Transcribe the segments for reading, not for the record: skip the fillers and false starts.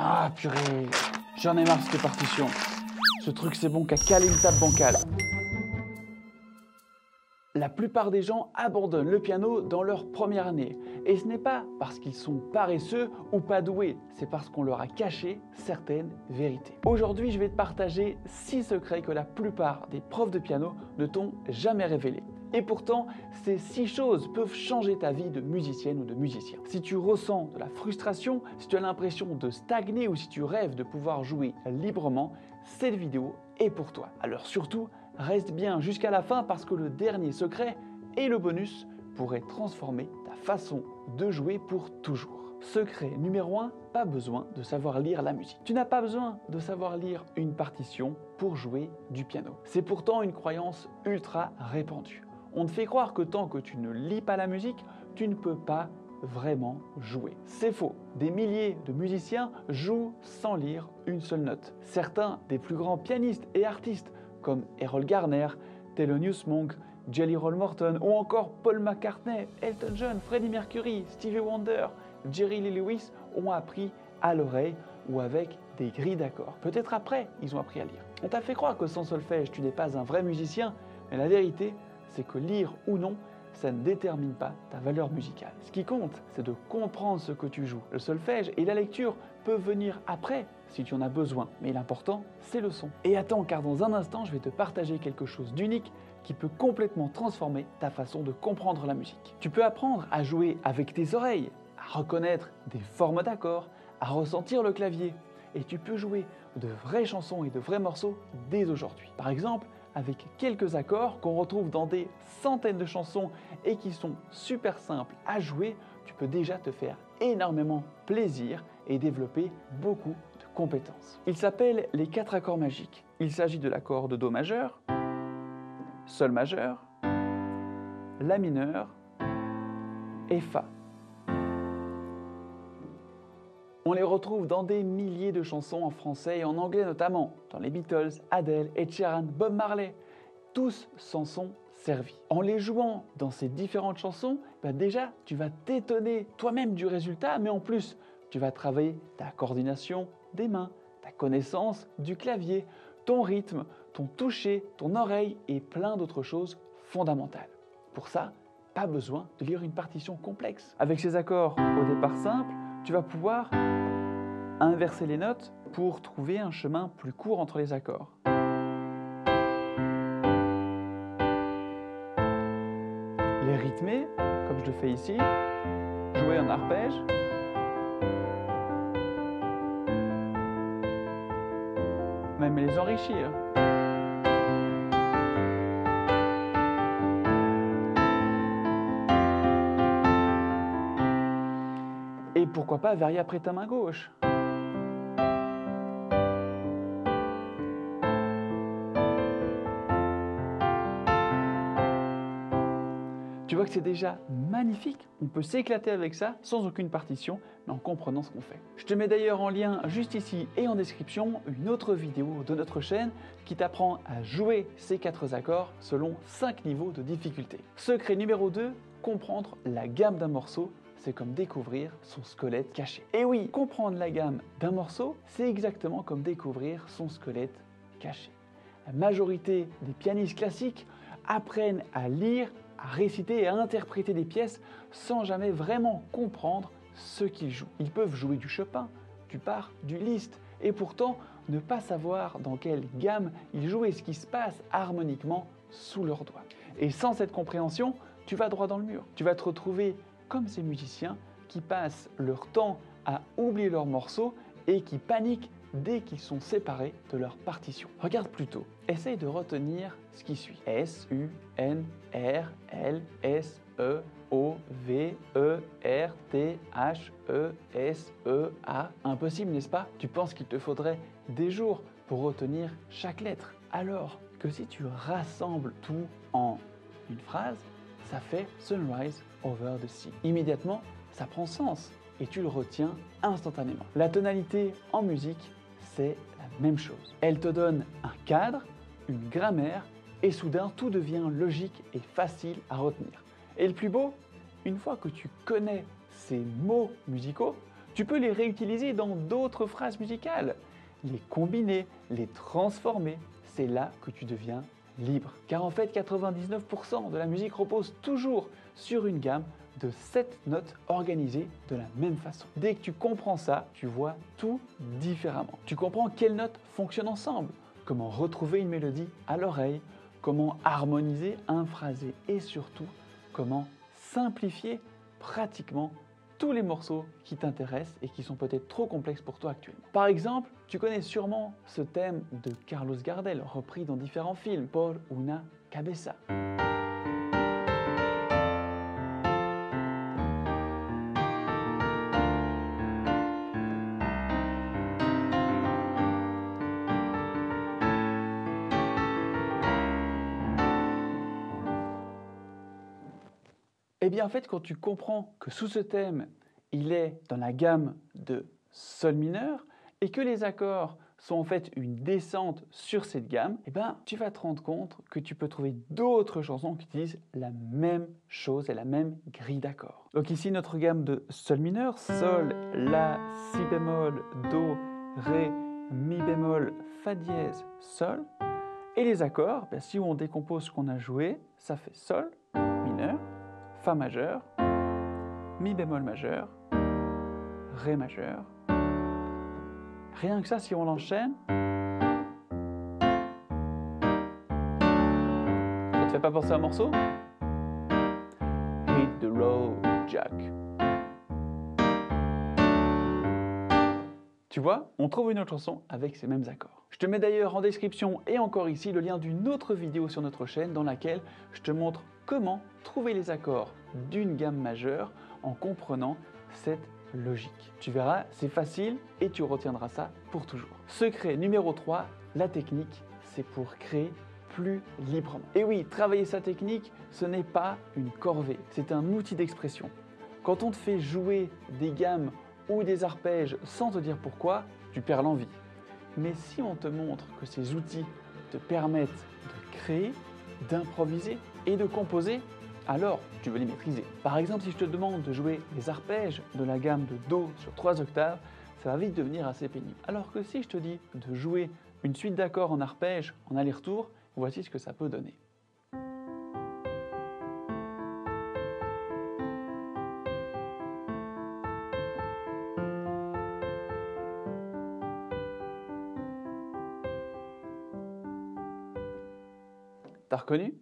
Ah purée, j'en ai marre de cette partition. Ce truc c'est bon qu'à caler une table bancale. La plupart des gens abandonnent le piano dans leur première année. Et ce n'est pas parce qu'ils sont paresseux ou pas doués, c'est parce qu'on leur a caché certaines vérités. Aujourd'hui, je vais te partager 6 secrets que la plupart des profs de piano ne t'ont jamais révélés. Et pourtant, ces 6 choses peuvent changer ta vie de musicienne ou de musicien. Si tu ressens de la frustration, si tu as l'impression de stagner ou si tu rêves de pouvoir jouer librement, cette vidéo est pour toi. Alors surtout, reste bien jusqu'à la fin parce que le dernier secret et le bonus pourraient transformer ta façon de jouer pour toujours. Secret numéro 1, pas besoin de savoir lire la musique. Tu n'as pas besoin de savoir lire une partition pour jouer du piano. C'est pourtant une croyance ultra répandue. On te fait croire que tant que tu ne lis pas la musique, tu ne peux pas vraiment jouer. C'est faux. Des milliers de musiciens jouent sans lire une seule note. Certains des plus grands pianistes et artistes comme Errol Garner, Thelonious Monk, Jelly Roll Morton ou encore Paul McCartney, Elton John, Freddie Mercury, Stevie Wonder, Jerry Lee Lewis ont appris à l'oreille ou avec des grilles d'accords. Peut-être après, ils ont appris à lire. On t'a fait croire que sans solfège, tu n'es pas un vrai musicien, mais la vérité, c'est que lire ou non, ça ne détermine pas ta valeur musicale. Ce qui compte, c'est de comprendre ce que tu joues. Le solfège et la lecture peuvent venir après si tu en as besoin, mais l'important, c'est le son. Et attends, car dans un instant, je vais te partager quelque chose d'unique qui peut complètement transformer ta façon de comprendre la musique. Tu peux apprendre à jouer avec tes oreilles, à reconnaître des formes d'accords, à ressentir le clavier. Et tu peux jouer de vraies chansons et de vrais morceaux dès aujourd'hui. Par exemple, avec quelques accords qu'on retrouve dans des centaines de chansons et qui sont super simples à jouer, tu peux déjà te faire énormément plaisir et développer beaucoup de compétences. Ils s'appellent les 4 accords magiques. Il s'agit de l'accord de Do majeur, Sol majeur, La mineur et Fa. On les retrouve dans des milliers de chansons en français et en anglais notamment, dans les Beatles, Adele, Ed Sheeran, Bob Marley. Tous s'en sont servis. En les jouant dans ces différentes chansons, déjà tu vas t'étonner toi-même du résultat, mais en plus tu vas travailler ta coordination des mains, ta connaissance du clavier, ton rythme, ton toucher, ton oreille et plein d'autres choses fondamentales. Pour ça, pas besoin de lire une partition complexe. Avec ces accords au départ simples, tu vas pouvoir inverser les notes pour trouver un chemin plus court entre les accords. Les rythmer, comme je le fais ici, jouer en arpège, même les enrichir. Et pourquoi pas varier après ta main gauche. Tu vois que c'est déjà magnifique, on peut s'éclater avec ça sans aucune partition, mais en comprenant ce qu'on fait. Je te mets d'ailleurs en lien juste ici et en description une autre vidéo de notre chaîne qui t'apprend à jouer ces 4 accords selon 5 niveaux de difficulté. Secret numéro 2, comprendre la gamme d'un morceau, c'est comme découvrir son squelette caché. Et oui, comprendre la gamme d'un morceau, c'est exactement comme découvrir son squelette caché. La majorité des pianistes classiques apprennent à lire, à réciter et à interpréter des pièces sans jamais vraiment comprendre ce qu'ils jouent. Ils peuvent jouer du Chopin, du Bach, du Liszt et pourtant ne pas savoir dans quelle gamme ils jouent et ce qui se passe harmoniquement sous leurs doigts. Et sans cette compréhension, tu vas droit dans le mur. Tu vas te retrouver comme ces musiciens qui passent leur temps à oublier leurs morceaux et qui paniquent dès qu'ils sont séparés de leur partition. Regarde plutôt, essaye de retenir ce qui suit. S, U, N, R, L, S, E, O, V, E, R, T, H, E, S, E, A. Impossible, n'est-ce pas? Tu penses qu'il te faudrait des jours pour retenir chaque lettre. Alors que si tu rassembles tout en une phrase, ça fait Sunrise over the sea. Immédiatement, ça prend sens et tu le retiens instantanément. La tonalité en musique, c'est la même chose. Elle te donne un cadre, une grammaire et soudain tout devient logique et facile à retenir. Et le plus beau, une fois que tu connais ces mots musicaux, Tu peux les réutiliser dans d'autres phrases musicales, les combiner, les transformer. C'est là que tu deviens libre. Car en fait, 99% de la musique repose toujours sur une gamme de 7 notes organisées de la même façon. Dès que tu comprends ça, tu vois tout différemment. Tu comprends quelles notes fonctionnent ensemble, comment retrouver une mélodie à l'oreille, comment harmoniser un phrasé et surtout comment simplifier pratiquement tous les morceaux qui t'intéressent et qui sont peut-être trop complexes pour toi actuellement. Par exemple, tu connais sûrement ce thème de Carlos Gardel, repris dans différents films, Por una cabeza. Eh bien en fait, quand tu comprends que sous ce thème, il est dans la gamme de Sol mineur et que les accords sont en fait une descente sur cette gamme, eh bien tu vas te rendre compte que tu peux trouver d'autres chansons qui utilisent la même chose et la même grille d'accords. Donc ici notre gamme de Sol mineur, Sol, La, Si bémol, Do, Ré, Mi bémol, Fa dièse, Sol. Et les accords, si on décompose ce qu'on a joué, ça fait Sol mineur, Fa majeur, Mi bémol majeur, Ré majeur. Rien que ça, si on l'enchaîne, ça te fait pas penser à un morceau? Hit the road, Jack. Tu vois, on trouve une autre chanson avec ces mêmes accords. Je te mets d'ailleurs en description et encore ici le lien d'une autre vidéo sur notre chaîne dans laquelle je te montre comment trouver les accords d'une gamme majeure en comprenant cette logique. Tu verras, c'est facile et tu retiendras ça pour toujours. Secret numéro 3, la technique, c'est pour créer plus librement. Et oui, travailler sa technique, ce n'est pas une corvée, c'est un outil d'expression. Quand on te fait jouer des gammes ou des arpèges sans te dire pourquoi, tu perds l'envie. Mais si on te montre que ces outils te permettent de créer, d'improviser et de composer, alors tu veux les maîtriser. Par exemple, si je te demande de jouer les arpèges de la gamme de Do sur 3 octaves, ça va vite devenir assez pénible. Alors que si je te dis de jouer une suite d'accords en arpège en aller-retour, voici ce que ça peut donner. T'as reconnu?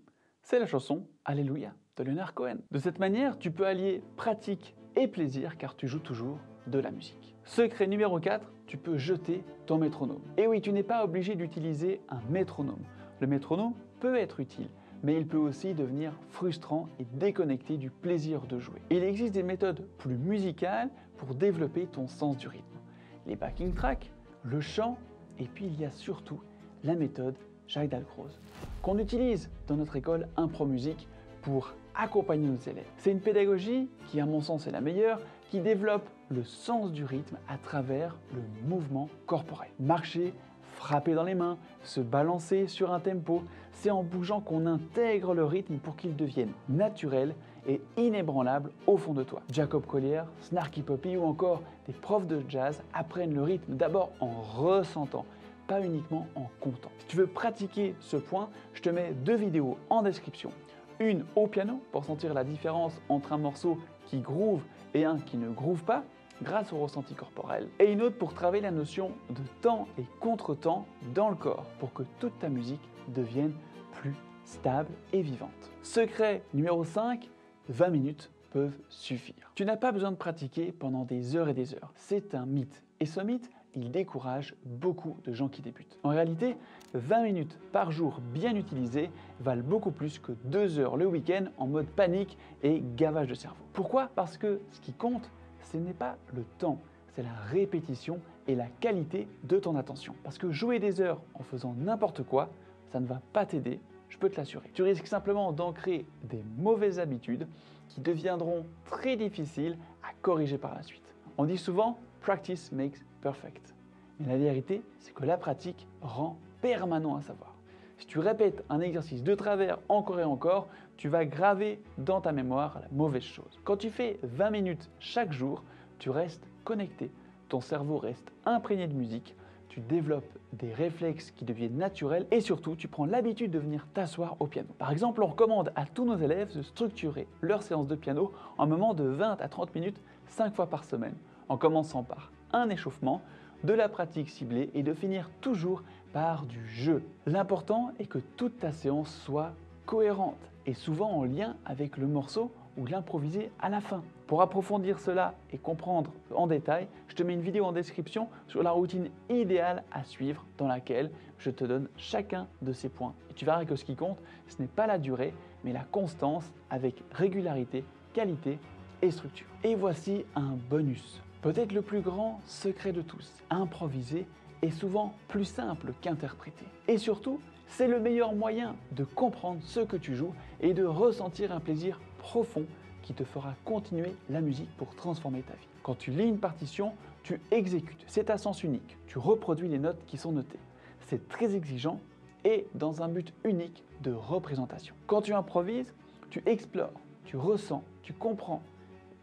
C'est la chanson Alléluia de Leonard Cohen. De cette manière, tu peux allier pratique et plaisir car tu joues toujours de la musique. Secret numéro 4, tu peux jeter ton métronome. Et oui, tu n'es pas obligé d'utiliser un métronome. Le métronome peut être utile, mais il peut aussi devenir frustrant et déconnecté du plaisir de jouer. Il existe des méthodes plus musicales pour développer ton sens du rythme. Les backing tracks, le chant, et puis il y a surtout la méthode Jacques Dalcroze, qu'on utilise dans notre école Impro Musique pour accompagner nos élèves. C'est une pédagogie qui, à mon sens, est la meilleure, qui développe le sens du rythme à travers le mouvement corporel. Marcher, frapper dans les mains, se balancer sur un tempo, c'est en bougeant qu'on intègre le rythme pour qu'il devienne naturel et inébranlable au fond de toi. Jacob Collier, Snarky Puppy ou encore des profs de jazz apprennent le rythme d'abord en ressentant, pas uniquement en comptant. Si tu veux pratiquer ce point, je te mets 2 vidéos en description. Une au piano pour sentir la différence entre un morceau qui groove et un qui ne groove pas grâce au ressenti corporel. Et une autre pour travailler la notion de temps et contre-temps dans le corps pour que toute ta musique devienne plus stable et vivante. Secret numéro 5, 20 minutes peuvent suffire. Tu n'as pas besoin de pratiquer pendant des heures et des heures. C'est un mythe. Et ce mythe, il décourage beaucoup de gens qui débutent. En réalité, 20 minutes par jour bien utilisées valent beaucoup plus que 2 heures le week-end en mode panique et gavage de cerveau. Pourquoi? Parce que ce qui compte, ce n'est pas le temps, c'est la répétition et la qualité de ton attention. Parce que jouer des heures en faisant n'importe quoi, ça ne va pas t'aider, je peux te l'assurer. Tu risques simplement d'ancrer des mauvaises habitudes qui deviendront très difficiles à corriger par la suite. On dit souvent « practice makes perfect ». Mais la vérité, c'est que la pratique rend permanent un savoir. Si tu répètes un exercice de travers encore et encore, tu vas graver dans ta mémoire la mauvaise chose. Quand tu fais 20 minutes chaque jour, tu restes connecté, ton cerveau reste imprégné de musique, tu développes des réflexes qui deviennent naturels et surtout tu prends l'habitude de venir t'asseoir au piano. Par exemple, on recommande à tous nos élèves de structurer leur séance de piano en un moment de 20 à 30 minutes 5 fois par semaine, en commençant par un échauffement, de la pratique ciblée et de finir toujours par du jeu. L'important est que toute ta séance soit cohérente et souvent en lien avec le morceau ou l'improviser à la fin. Pour approfondir cela et comprendre en détail, je te mets une vidéo en description sur la routine idéale à suivre dans laquelle je te donne chacun de ces points. Et tu verras que ce qui compte, ce n'est pas la durée, mais la constance avec régularité, qualité et structure. Et voici un bonus. Peut-être le plus grand secret de tous, improviser est souvent plus simple qu'interpréter. Et surtout, c'est le meilleur moyen de comprendre ce que tu joues et de ressentir un plaisir profond qui te fera continuer la musique pour transformer ta vie. Quand tu lis une partition, tu exécutes, c'est à sens unique, tu reproduis les notes qui sont notées. C'est très exigeant et dans un but unique de représentation. Quand tu improvises, tu explores, tu ressens, tu comprends.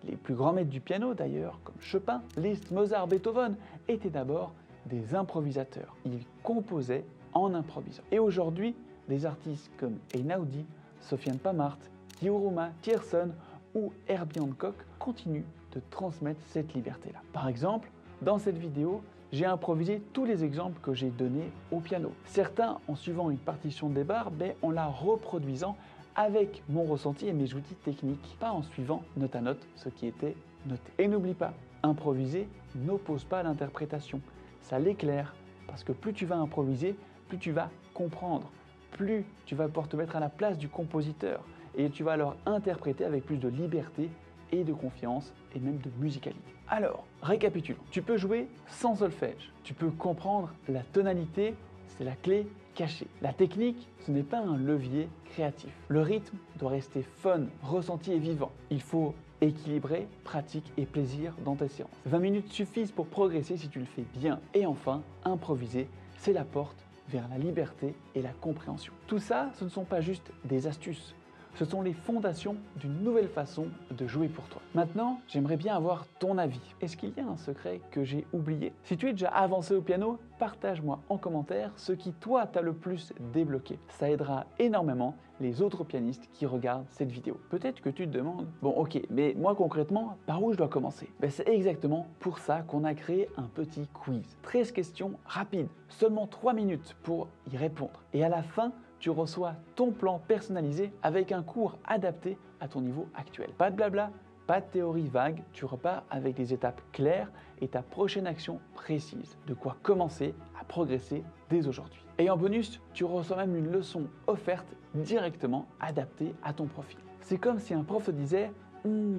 Les plus grands maîtres du piano d'ailleurs, comme Chopin, Liszt, Mozart, Beethoven, étaient d'abord des improvisateurs. Ils composaient en improvisant. Et aujourd'hui, des artistes comme Einaudi, Sofiane Pamart, Yuruma, Tierson ou Herbie Hancock continuent de transmettre cette liberté-là. Par exemple, dans cette vidéo, j'ai improvisé tous les exemples que j'ai donnés au piano. Certains en suivant une partition des barres, mais en la reproduisant avec mon ressenti et mes outils techniques, pas en suivant note à note ce qui était noté. Et n'oublie pas, improviser n'oppose pas l'interprétation, ça l'éclaire, parce que plus tu vas improviser, plus tu vas comprendre, plus tu vas pouvoir te mettre à la place du compositeur, et tu vas alors interpréter avec plus de liberté et de confiance, et même de musicalité. Alors, récapitulons, tu peux jouer sans solfège, tu peux comprendre la tonalité, c'est la clé cachée. La technique, ce n'est pas un levier créatif. Le rythme doit rester fun, ressenti et vivant. Il faut équilibrer pratique et plaisir dans tes séances. 20 minutes suffisent pour progresser si tu le fais bien. Et enfin, improviser, c'est la porte vers la liberté et la compréhension. Tout ça, ce ne sont pas juste des astuces. Ce sont les fondations d'une nouvelle façon de jouer pour toi. Maintenant, j'aimerais bien avoir ton avis. Est-ce qu'il y a un secret que j'ai oublié? Si tu es déjà avancé au piano, partage-moi en commentaire ce qui, toi, t'a le plus débloqué. Ça aidera énormément les autres pianistes qui regardent cette vidéo. Peut-être que tu te demandes, bon ok, mais moi concrètement, par où je dois commencer? C'est exactement pour ça qu'on a créé un petit quiz. 13 questions rapides, seulement 3 minutes pour y répondre. Et à la fin, tu reçois ton plan personnalisé avec un cours adapté à ton niveau actuel. Pas de blabla, pas de théorie vague, tu repars avec des étapes claires et ta prochaine action précise. De quoi commencer à progresser dès aujourd'hui. Et en bonus, tu reçois même une leçon offerte directement adaptée à ton profil. C'est comme si un prof te disait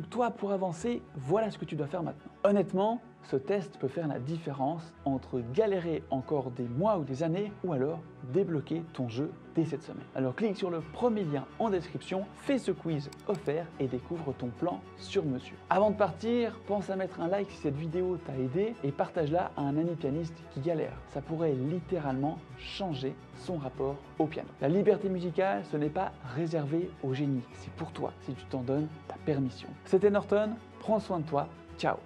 toi, pour avancer, voilà ce que tu dois faire maintenant. Honnêtement, ce test peut faire la différence entre galérer encore des mois ou des années ou alors débloquer ton jeu dès cette semaine. Alors clique sur le premier lien en description, fais ce quiz offert et découvre ton plan sur mesure. Avant de partir, pense à mettre un like si cette vidéo t'a aidé et partage-la à un ami pianiste qui galère. Ça pourrait littéralement changer son rapport au piano. La liberté musicale, ce n'est pas réservé au génie, c'est pour toi si tu t'en donnes ta permission. C'était Norton, prends soin de toi, ciao.